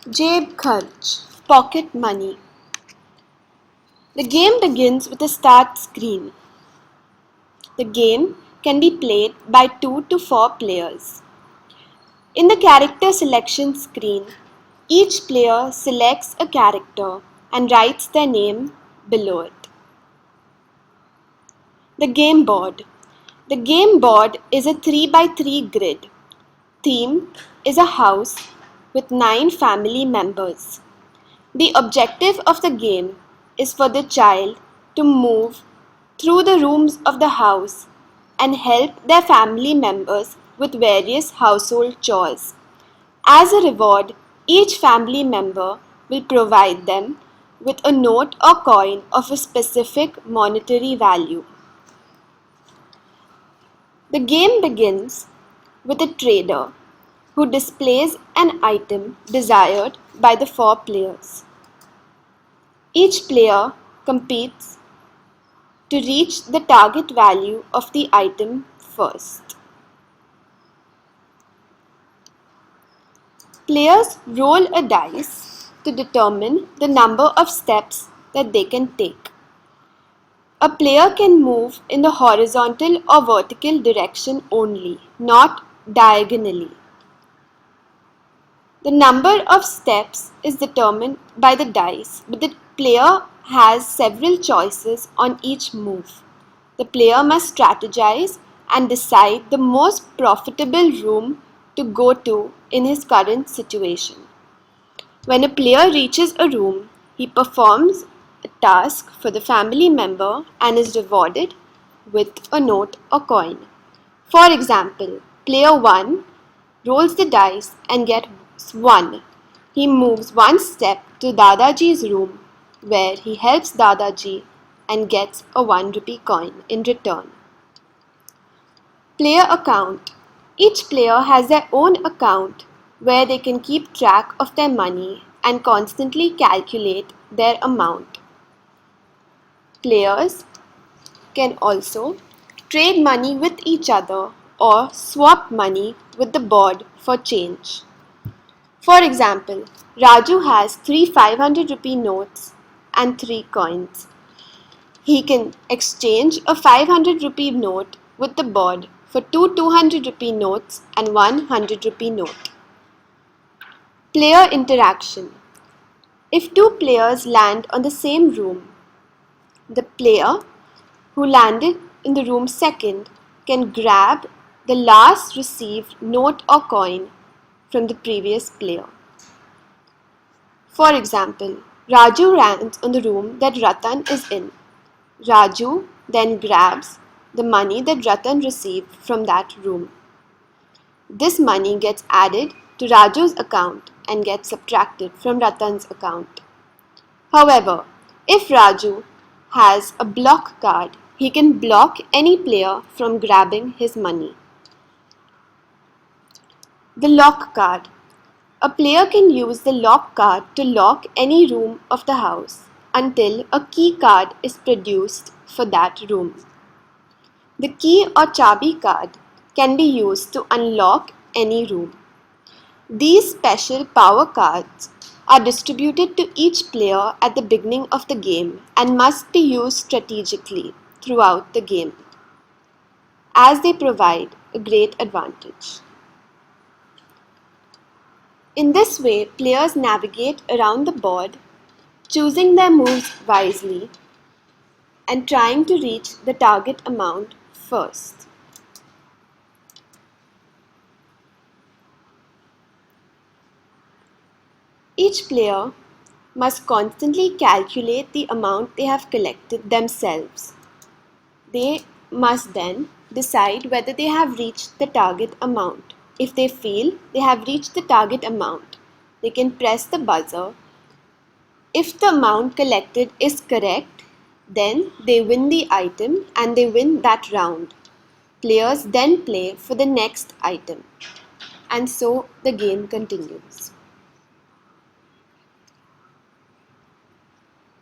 Jeb Kharch Pocket Money. The game begins with a start screen. The game can be played by 2 to 4 players. In the character selection screen, each player selects a character and writes their name below it. The game board. The game board is a 3 by 3 grid. Theme is a house with 9 family members. The objective of the game is for the child to move through the rooms of the house and help their family members with various household chores. As a reward, each family member will provide them with a note or coin of a specific monetary value. The game begins with a trader who displays an item desired by the 4 players. Each player competes to reach the target value of the item first. Players roll a dice to determine the number of steps that they can take. A player can move in the horizontal or vertical direction only, not diagonally. The number of steps is determined by the dice, but the player has several choices on each move. The player must strategize and decide the most profitable room to go to in his current situation. When a player reaches a room, he performs a task for the family member and is rewarded with a note or coin. For example, player 1 rolls the dice and gets 1. He moves 1 step to Dadaji's room where he helps Dadaji and gets a 1 rupee coin in return. Player account. Each player has their own account where they can keep track of their money and constantly calculate their amount. Players can also trade money with each other or swap money with the board for change. For example, Raju has 3 500 rupee notes and 3 coins. He can exchange a 500 rupee note with the board for 2 200 rupee notes and 1 100 rupee note. Player interaction. If 2 players land on the same room, the player who landed in the room second can grab the last received note or coin from the previous player. For example, Raju lands on the room that Ratan is in. Raju then grabs the money that Ratan received from that room. This money gets added to Raju's account and gets subtracted from Ratan's account. However, if Raju has a block card, he can block any player from grabbing his money. The lock card. A player can use the lock card to lock any room of the house until a key card is produced for that room. The key or chabi card can be used to unlock any room. These special power cards are distributed to each player at the beginning of the game and must be used strategically throughout the game, as they provide a great advantage. In this way, players navigate around the board, choosing their moves wisely and trying to reach the target amount first. Each player must constantly calculate the amount they have collected themselves. They must then decide whether they have reached the target amount. If they feel they have reached the target amount, they can press the buzzer. If the amount collected is correct, then they win the item and they win that round. Players then play for the next item, and so the game continues.